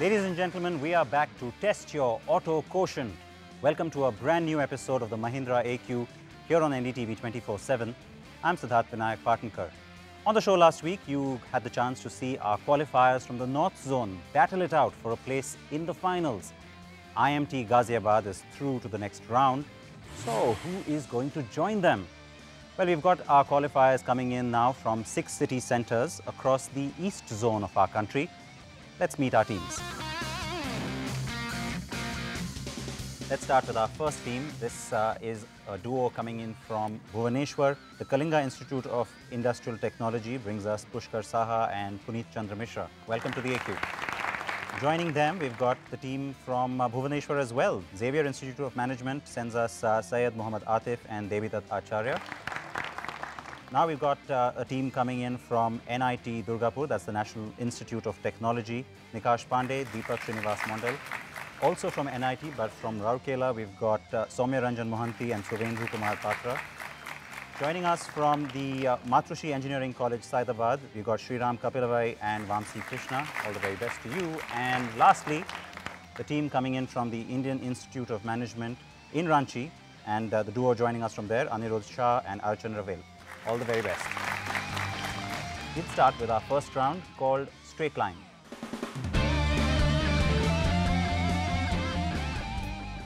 Ladies and gentlemen, we are back to test your auto quotient. Welcome to a brand new episode of the Mahindra AQ here on NDTV 24/7. I'm Siddharth Vinayak Partnkar. On the show last week, you had the chance to see our qualifiers from the North Zone battle it out for a place in the finals. IMT Ghaziabad is through to the next round. So, who is going to join them? Well, we've got our qualifiers coming in now from 6 city centres across the East Zone of our country. Let's meet our teams. Let's start with our first team. This is a duo coming in from Bhubaneswar. The Kalinga Institute of Industrial Technology brings us Pushkar Saha and Puneet Chandra Mishra. Welcome to the AQ. Joining them, we've got the team from Bhubaneswar as well. Xavier Institute of Management sends us Syed Muhammad Atif and Devidat Acharya. Now we've got a team coming in from NIT Durgapur, that's the National Institute of Technology. Nikash Pandey, Deepak Srinivas Mondal. Also from NIT, but from Rourkela, we've got Soumya Ranjan Mohanty and Suvendru Kumar Patra. Joining us from the Matrushi Engineering College, Saidabad, we've got Sriram Kapilavai and Vamsi Krishna. All the very best to you. And lastly, the team coming in from the Indian Institute of Management in Ranchi, and the duo joining us from there, Anirudh Shah and Archan Ravel. All the very best. We'll start with our first round called Straight Line.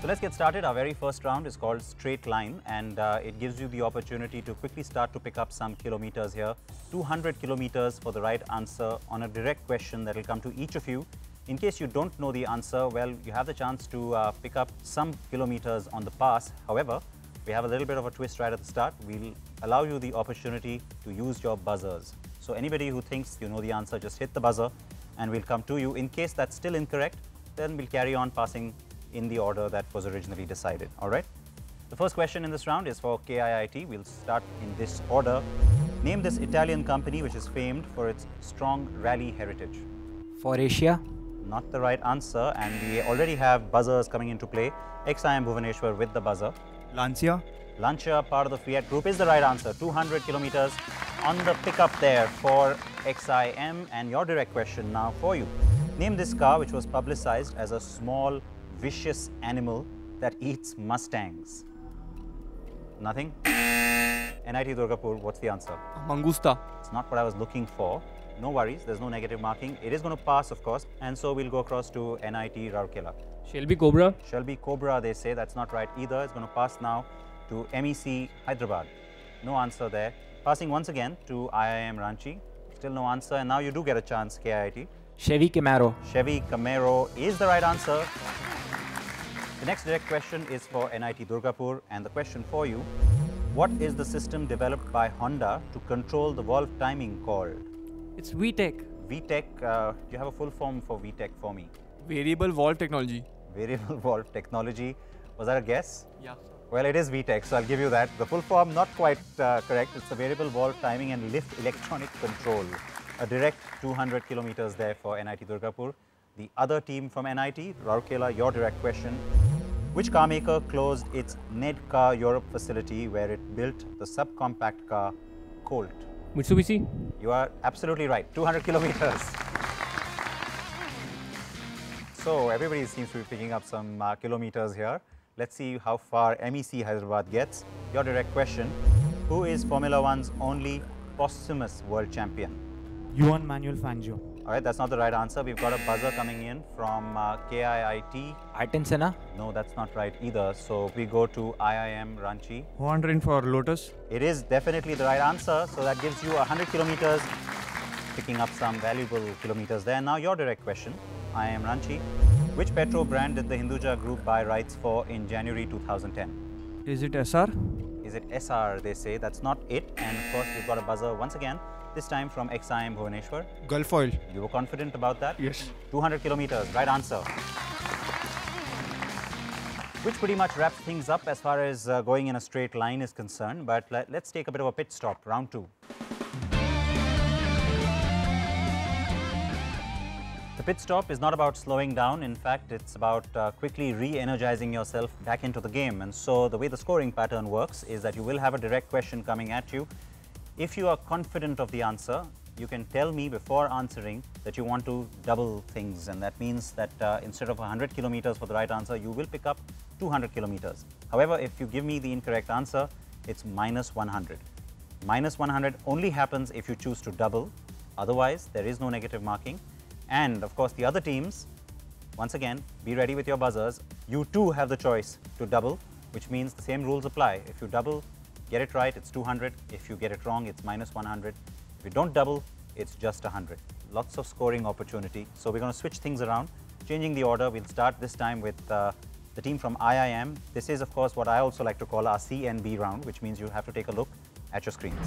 So let's get started. Our very first round is called Straight Line, and it gives you the opportunity to quickly start to pick up some kilometers here. 200 kilometers for the right answer on a direct question that will come to each of you. In case you don't know the answer, well, you have the chance to pick up some kilometers on the pass. However, we have a little bit of a twist right at the start. We'll allow you the opportunity to use your buzzers. So anybody who thinks you know the answer, just hit the buzzer and we'll come to you. In case that's still incorrect, then we'll carry on passing in the order that was originally decided. All right? The first question in this round is for KIIT. We'll start in this order. Name this Italian company which is famed for its strong rally heritage. For Asia? Not the right answer, and we already have buzzers coming into play. XIM Bhubaneswar with the buzzer. Lancia? Lancia, part of the Fiat group, is the right answer. 200 kilometers on the pickup there for XIM. And your direct question now for you. Name this car which was publicized as a small, vicious animal that eats Mustangs. Nothing? NIT Durgapur, what's the answer? Mangusta. It's not what I was looking for. No worries, there's no negative marking. It is going to pass, of course. And so we'll go across to NIT Rourkela. Shelby Cobra? Shelby Cobra, they say. That's not right either. It's going to pass now to MEC Hyderabad. No answer there. Passing once again to IIM Ranchi. Still no answer. And now you do get a chance, KIIT. Chevy Camaro. Chevy Camaro is the right answer. The next direct question is for NIT Durgapur. And the question for you, what is the system developed by Honda to control the valve timing called? It's VTech. VTech, do you have a full form for VTech for me? Variable valve technology. Variable valve technology. Was that a guess? Yeah. Well, it is VTech, so I'll give you that. The full form, not quite correct. It's the variable valve timing and lift electronic control. A direct 200 kilometers there for NIT Durgapur. The other team from NIT, Rourkela, your direct question. Which car maker closed its Nedcar Europe facility where it built the subcompact car Colt? Mitsubishi? You are absolutely right. 200 kilometers. So everybody seems to be picking up some kilometers here. Let's see how far MEC Hyderabad gets. Your direct question, who is Formula One's only posthumous world champion? Juan Manuel Fangio. All right, that's not the right answer. We've got a buzzer coming in from KIIT. Ayrton Senna? No, that's not right either. So we go to IIM Ranchi. Juan Rin for Lotus. It is definitely the right answer. So that gives you 100 kilometers, picking up some valuable kilometers there. Now your direct question, IIM Ranchi. Which petro brand did the Hinduja Group buy rights for in January 2010? Is it SR? Is it SR, they say. That's not it. And of course, we've got a buzzer once again, this time from XIM Bhubaneswar. Gulf Oil. You were confident about that? Yes. 200 kilometers, right answer. Which pretty much wraps things up as far as going in a straight line is concerned. But let's take a bit of a pit stop, round 2. The pit stop is not about slowing down. In fact, it's about quickly re-energizing yourself back into the game. And so the way the scoring pattern works is that you will have a direct question coming at you. If you are confident of the answer, you can tell me before answering that you want to double things, and that means that instead of 100 kilometers for the right answer, you will pick up 200 kilometers. However, if you give me the incorrect answer, it's minus 100. Minus 100 only happens if you choose to double. Otherwise, there is no negative marking. And of course, the other teams, once again, be ready with your buzzers. You too have the choice to double, which means the same rules apply. If you double, get it right, it's 200. If you get it wrong, it's minus 100. If you don't double, it's just 100. Lots of scoring opportunity. So we're going to switch things around, changing the order. We'll start this time with the team from IIM. This is, of course, what I also like to call our C and B round, which means you have to take a look at your screens.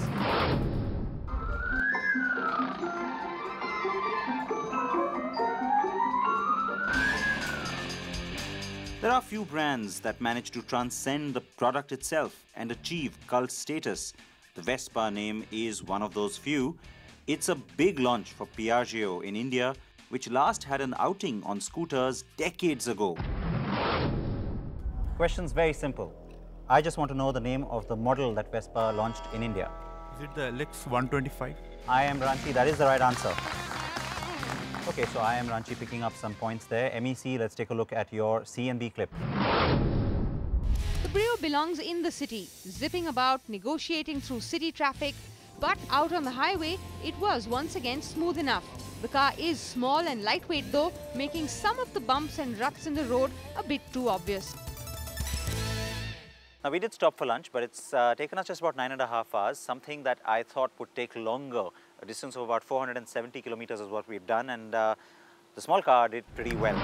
There are few brands that manage to transcend the product itself and achieve cult status. The Vespa name is one of those few. It's a big launch for Piaggio in India, which last had an outing on scooters decades ago. Question's very simple. I just want to know the name of the model that Vespa launched in India. Is it the LX 125? I am Ranchi, that is the right answer. Okay, so I am Ranchi picking up some points there. MEC, let's take a look at your C and B clip. The Brio belongs in the city, zipping about, negotiating through city traffic. But out on the highway, it was once again smooth enough. The car is small and lightweight though, making some of the bumps and ruts in the road a bit too obvious. Now, we did stop for lunch, but it's taken us just about 9.5 hours, something that I thought would take longer. A distance of about 470 kilometers is what we've done, and the small car did pretty well.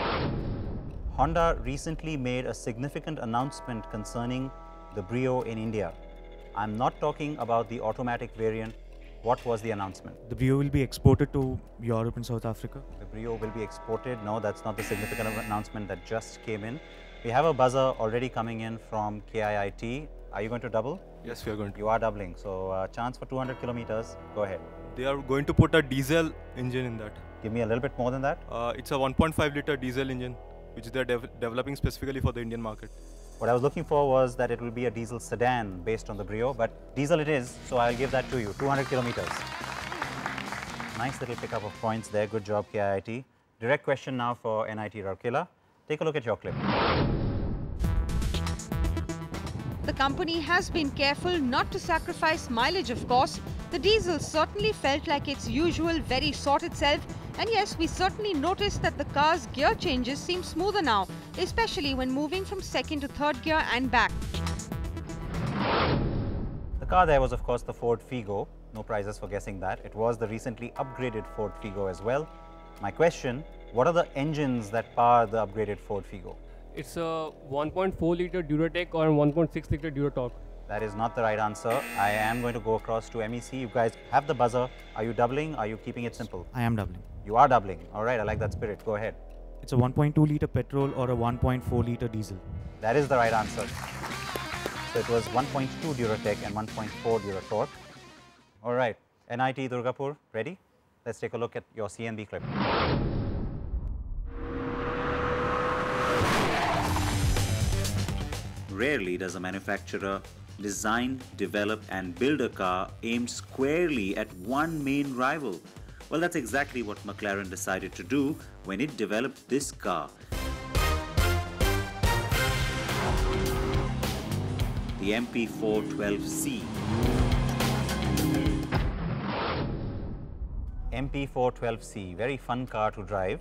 Honda recently made a significant announcement concerning the Brio in India. I'm not talking about the automatic variant. What was the announcement? The Brio will be exported to Europe and South Africa. The Brio will be exported. No, that's not the significant announcement that just came in. We have a buzzer already coming in from KIIT. Are you going to double? Yes, we are going to. You are doubling. So chance for 200 kilometers. Go ahead. They are going to put a diesel engine in that. Give me a little bit more than that. It's a 1.5 liter diesel engine, which they are developing specifically for the Indian market. What I was looking for was that it will be a diesel sedan based on the Brio, but diesel it is, so I'll give that to you. 200 kilometers. Nice little pickup of points there. Good job, KIIT. Direct question now for NIT Rourkela. Take a look at your clip. The company has been careful not to sacrifice mileage, of course. The diesel certainly felt like its usual very sorted self. And yes, we certainly noticed that the car's gear changes seem smoother now, especially when moving from second to third gear and back. The car there was, of course, the Ford Figo. No prizes for guessing that. It was the recently upgraded Ford Figo as well. My question, what are the engines that power the upgraded Ford Figo? It's a 1.4 liter Duratec or 1.6 liter Duratorq. That is not the right answer. I am going to go across to MEC. You guys have the buzzer. Are you doubling? Are you keeping it simple? I am doubling. You are doubling. All right, I like that spirit. Go ahead. It's a 1.2 liter petrol or a 1.4 liter diesel. That is the right answer. So it was 1.2 Duratec and 1.4 Duratorq. All right, NIT Durgapur, ready? Let's take a look at your CNB clip. Rarely does a manufacturer design, develop and build a car aimed squarely at one main rival. Well, that's exactly what McLaren decided to do when it developed this car. The MP412C. MP412C, very fun car to drive.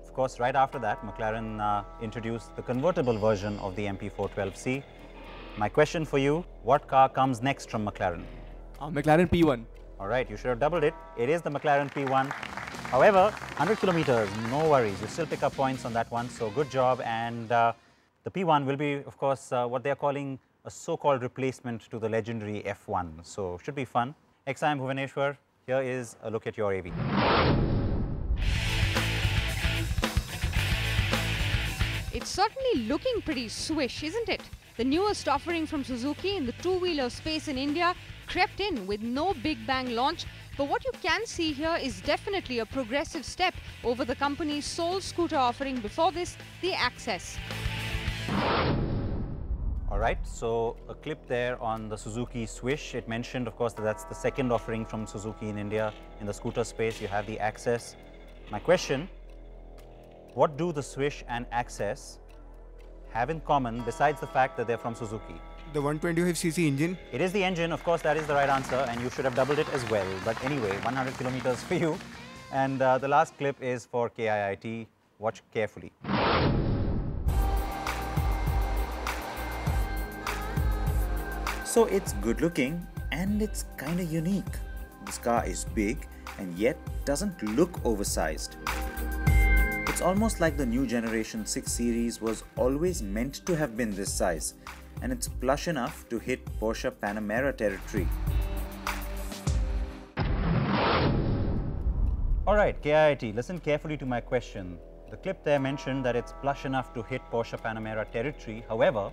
Of course, right after that, McLaren introduced the convertible version of the MP412C. My question for you, what car comes next from McLaren? McLaren P1. All right, you should have doubled it. It is the McLaren P1. However, 100 kilometers, no worries. You still pick up points on that one, so good job. And the P1 will be, of course, what they are calling a so-called replacement to the legendary F1. So, should be fun. XIM Bhuvaneshwar, here is a look at your AV. It's certainly looking pretty swish, isn't it? The newest offering from Suzuki in the two-wheeler space in India crept in with no big bang launch, but what you can see here is definitely a progressive step over the company's sole scooter offering before this, the Access. All right, so a clip there on the Suzuki Swish. It mentioned, of course, that that's the second offering from Suzuki in India. In the scooter space, you have the Access. My question, what do the Swish and Access have in common besides the fact that they're from Suzuki? The 125cc engine. It is the engine, of course, that is the right answer, and you should have doubled it as well. But anyway, 100 kilometers for you. And the last clip is for KIIT. Watch carefully. So it's good looking and it's kinda unique. This car is big and yet doesn't look oversized. It's almost like the new generation 6 Series was always meant to have been this size, and it's plush enough to hit Porsche Panamera territory. All right, KIIT, listen carefully to my question. The clip there mentioned that it's plush enough to hit Porsche Panamera territory. However,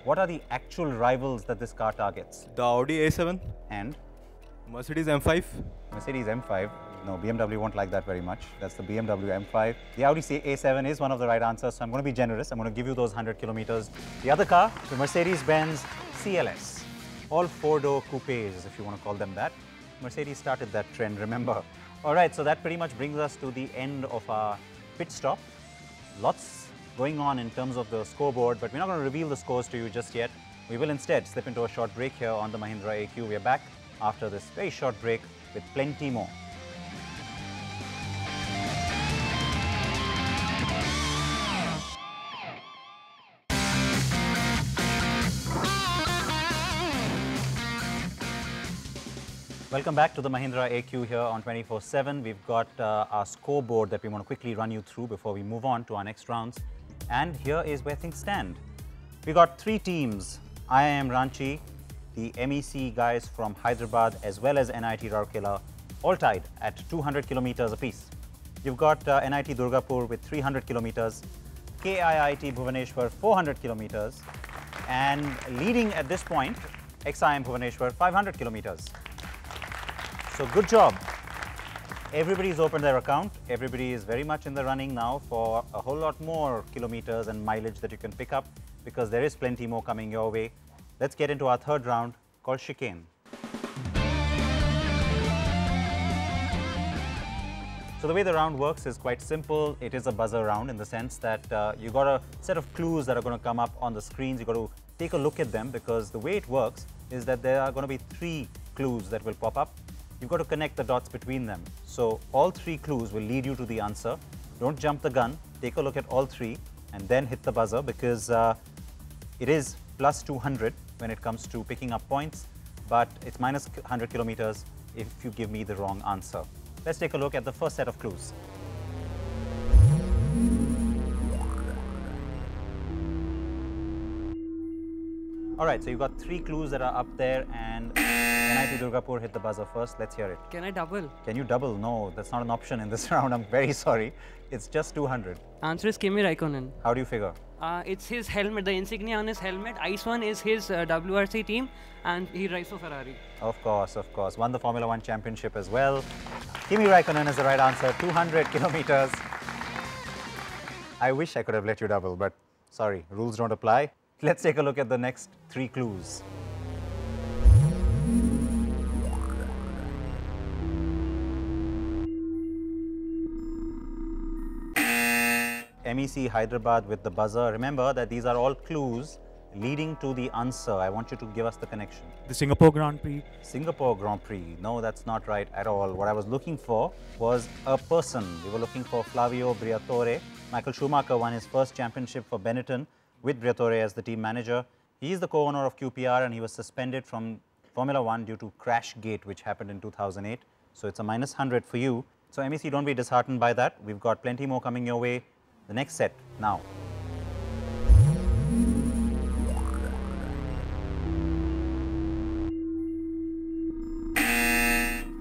what are the actual rivals that this car targets? The Audi A7 And Mercedes M5. Mercedes M5. No, BMW won't like that very much. That's the BMW M5. The Audi A7 is one of the right answers, so I'm going to be generous. I'm going to give you those 100 kilometers. The other car, the Mercedes-Benz CLS. All four-door coupes, if you want to call them that. Mercedes started that trend, remember. All right, so that pretty much brings us to the end of our pit stop. Lots going on in terms of the scoreboard, but we're not going to reveal the scores to you just yet. We will instead slip into a short break here on the Mahindra AQ. We are back after this very short break with plenty more. Welcome back to the Mahindra AQ here on 24/7. We've got our scoreboard that we want to quickly run you through before we move on to our next rounds. And here is where things stand. We got 3 teams, IIM Ranchi, the MEC guys from Hyderabad, as well as NIT Rourkela, all tied at 200 kilometers apiece. You've got NIT Durgapur with 300 kilometers, KIIT Bhubaneswar 400 kilometers, and leading at this point, XIM Bhubaneswar 500 kilometers. So good job. Everybody's opened their account. Everybody is very much in the running now for a whole lot more kilometers and mileage that you can pick up, because there is plenty more coming your way. Let's get into our third round called Chicane. So the way the round works is quite simple. It is a buzzer round in the sense that you got a set of clues that are going to come up on the screens. You got to take a look at them, because the way it works is that there are going to be 3 clues that will pop up. You've got to connect the dots between them. So all 3 clues will lead you to the answer. Don't jump the gun. Take a look at all 3 and then hit the buzzer, because it is plus 200 when it comes to picking up points, but it's minus 100 kilometers if you give me the wrong answer. Let's take a look at the first set of clues. All right, so you've got 3 clues that are up there, and NIT Durgapur hit the buzzer first. Let's hear it. Can I double? Can you double? No, that's not an option in this round. I'm very sorry. It's just 200. Answer is Kimi Raikkonen. How do you figure? It's his helmet, the insignia on his helmet. Ice One is his WRC team, and he drives for Ferrari. Of course, of course. Won the Formula 1 championship as well. Kimi Raikkonen is the right answer. 200 kilometers. I wish I could have let you double, but sorry, rules don't apply. Let's take a look at the next 3 clues. MEC Hyderabad with the buzzer. Remember that these are all clues leading to the answer. I want you to give us the connection. The Singapore Grand Prix. Singapore Grand Prix. No, that's not right at all. What I was looking for was a person. We were looking for Flavio Briatore. Michael Schumacher won his first championship for Benetton with Briatore as the team manager. He is the co-owner of QPR, and he was suspended from Formula 1 due to Crashgate, which happened in 2008. So it's a minus 100 for you. So MEC, don't be disheartened by that. We've got plenty more coming your way. The next set now.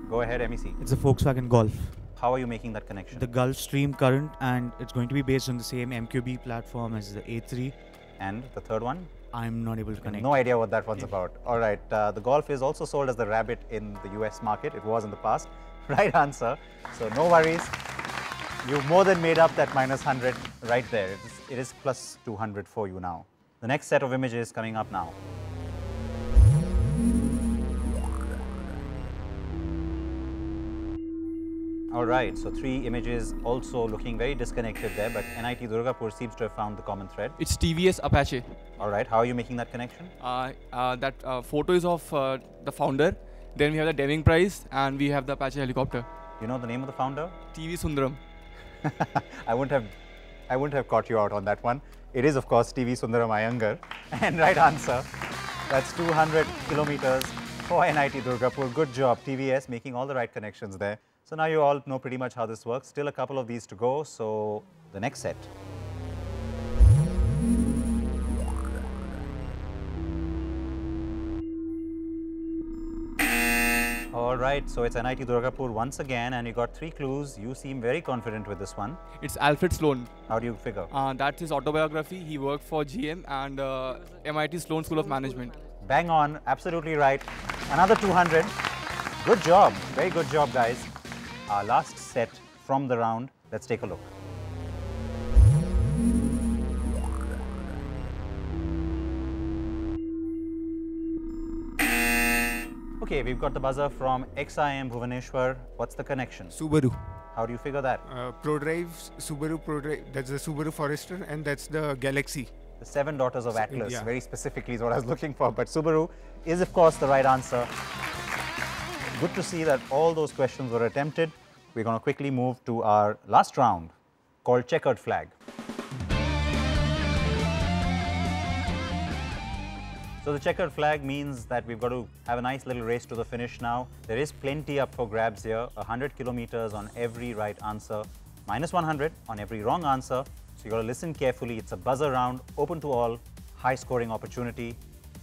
Go ahead, MEC. It's a Volkswagen Golf. How are you making that connection? The Gulfstream current, and it's going to be based on the same MQB platform as the A3. And the third one? I'm not able to connect. No idea what that one's about. All right, the Golf is also sold as the Rabbit in the US market. It was in the past. Right answer. So no worries. You've more than made up that minus 100 right there. It is plus 200 for you now. The next set of images coming up now. All right, so 3 images also looking very disconnected there, but NIT Durgapur seems to have found the common thread. It's TVS Apache. All right, how are you making that connection? That photo is of the founder. Then we have the Deming Prize and we have the Apache helicopter. You know the name of the founder? TV Sundaram. I wouldn't have caught you out on that one. It is, of course, TV Sundaram Iyengar. And right answer, that's 200 kilometers for NIT Durgapur. Good job, TVS, making all the right connections there. So now you all know pretty much how this works. Still a couple of these to go. So the next set. All right, so it's NIT Durgapur once again, and you got 3 clues. You seem very confident with this one. It's Alfred Sloan. How do you figure? That's his autobiography. He worked for GM and MIT Sloan School of Management. Bang on, absolutely right. Another 200. Good job, very good job, guys. Our last set from the round. Let's take a look. Okay, we've got the buzzer from XIM Bhubaneswar. What's the connection? Subaru. How do you figure that? ProDrive, Subaru ProDrive. That's the Subaru Forester, and that's the Galaxy. The 7 daughters of Atlas, yeah. very specifically is what I was looking for. But Subaru is, of course, the right answer. Good to see that all those questions were attempted. We're going to quickly move to our last round called Checkered Flag. So the checkered flag means that we've got to have a nice little race to the finish now. There is plenty up for grabs here. 100 kilometers on every right answer, minus 100 on every wrong answer. So you've got to listen carefully. It's a buzzer round, open to all, high scoring opportunity.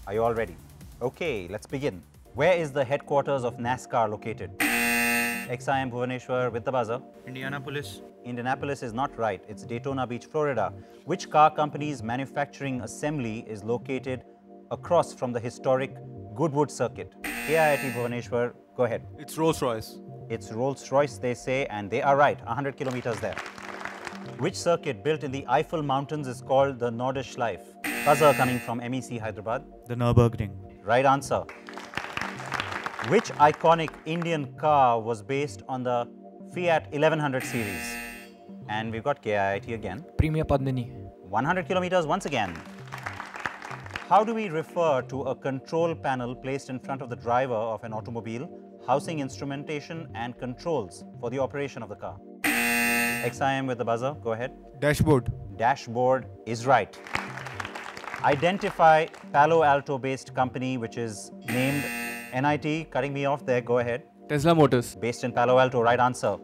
Are you all ready? Okay, let's begin. Where is the headquarters of NASCAR located? XIM Bhubaneswar with the buzzer. Indianapolis. Indianapolis is not right. It's Daytona Beach, Florida. Which car company's manufacturing assembly is located across from the historic Goodwood circuit? KIIT Bhubaneswar, go ahead. It's Rolls-Royce. It's Rolls-Royce, they say, and they are right. 100 kilometers there. Which circuit built in the Eiffel Mountains is called the Nordschleife? Buzzer coming from MEC Hyderabad. The Nürburgring. Right answer. Which iconic Indian car was based on the Fiat 1100 series? And we've got KIIT again. Premier Padmini. 100 kilometers once again. How do we refer to a control panel placed in front of the driver of an automobile, housing instrumentation and controls for the operation of the car? XIM with the buzzer, go ahead. Dashboard. Dashboard is right. Identify Palo Alto based company which is named NIT, cutting me off there, go ahead. Tesla Motors. Based in Palo Alto, right answer.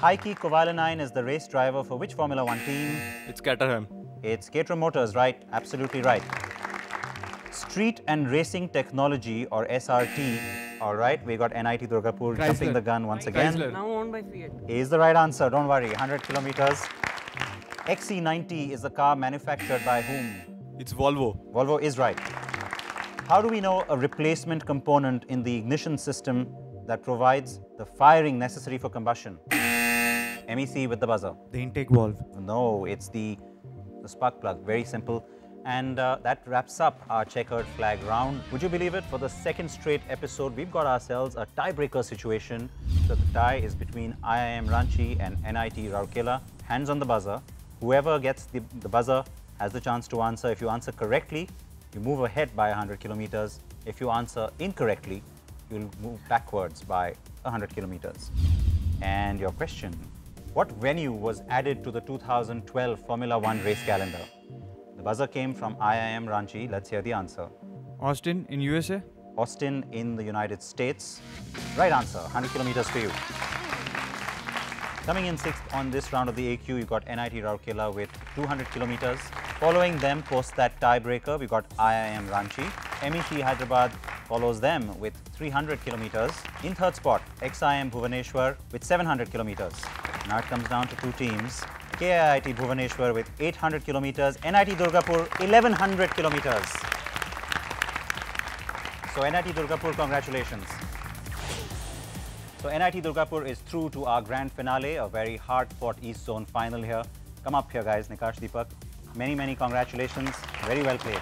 Heikki Kovalainen is the race driver for which Formula 1 team? It's Caterham. It's Caterham Motors, right, absolutely right. Street and Racing Technology or SRT, all right, we got NIT Durgapur jumping the gun once again. Chrysler. Now owned by Fiat. Is the right answer, don't worry, 100 kilometers. XC90 is the car manufactured by whom? It's Volvo. Volvo is right. How do we know a replacement component in the ignition system that provides the firing necessary for combustion? MEC with the buzzer. The intake valve. No, it's the spark plug, very simple. And that wraps up our checkered flag round. Would you believe it? For the second straight episode, we've got ourselves a tiebreaker situation. So the tie is between IIM Ranchi and NIT Rourkela. Hands on the buzzer. Whoever gets the buzzer has the chance to answer. If you answer correctly, you move ahead by 100 kilometers. If you answer incorrectly, you'll move backwards by 100 kilometers. And your question, what venue was added to the 2012 Formula 1 race calendar? The buzzer came from IIM Ranchi. Let's hear the answer. Austin in USA. Austin in the United States. Right answer, 100 kilometers for you. Coming in sixth on this round of the AQ, you got NIT Rourkela with 200 kilometers. Following them, post that tiebreaker, we got IIM Ranchi. MEC Hyderabad follows them with 300 kilometers. In third spot, XIM Bhubaneswar with 700 kilometers. Now it comes down to two teams. KIIT Bhubaneswar with 800 kilometers. NIT Durgapur 1100 kilometers. So NIT Durgapur, congratulations. So NIT Durgapur is through to our grand finale, a very hard-fought East Zone final here. Come up here, guys. Nikash, Deepak. Many, many congratulations. Very well played.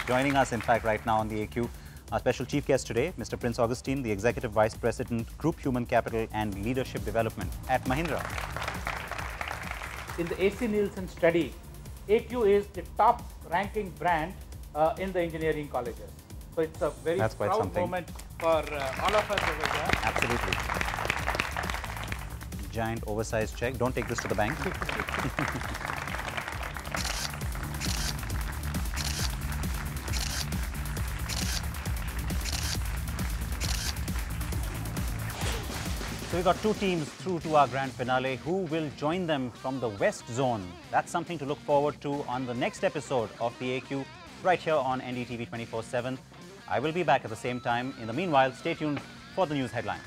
Joining us, in fact, right now on the AQ, our special chief guest today, Mr. Prince Augustine, the Executive Vice President, Group Human Capital and Leadership Development at Mahindra. In the AC Nielsen study, AQ is the top ranking brand in the engineering colleges. So it's a very proud moment for all of us over there. Absolutely. Giant oversized check. Don't take this to the bank. So we got two teams through to our grand finale. Who will join them from the West Zone? That's something to look forward to on the next episode of the AQ right here on NDTV 24/7. I will be back at the same time. In the meanwhile, stay tuned for the news headlines.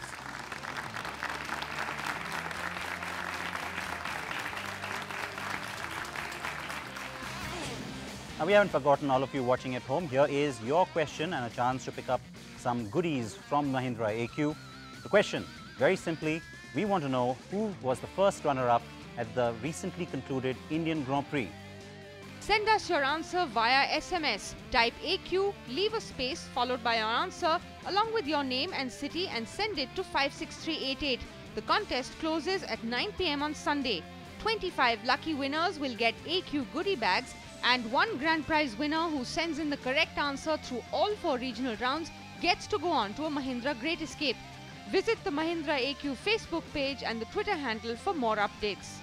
Now, we haven't forgotten all of you watching at home. Here is your question and a chance to pick up some goodies from Mahindra AQ. The question, very simply, we want to know who was the first runner-up at the recently concluded Indian Grand Prix. Send us your answer via SMS. Type AQ, leave a space followed by your answer along with your name and city and send it to 56388. The contest closes at 9 p.m. on Sunday. 25 lucky winners will get AQ goodie bags, and one grand prize winner who sends in the correct answer through all 4 regional rounds gets to go on to a Mahindra Great Escape. Visit the Mahindra AQ Facebook page and the Twitter handle for more updates.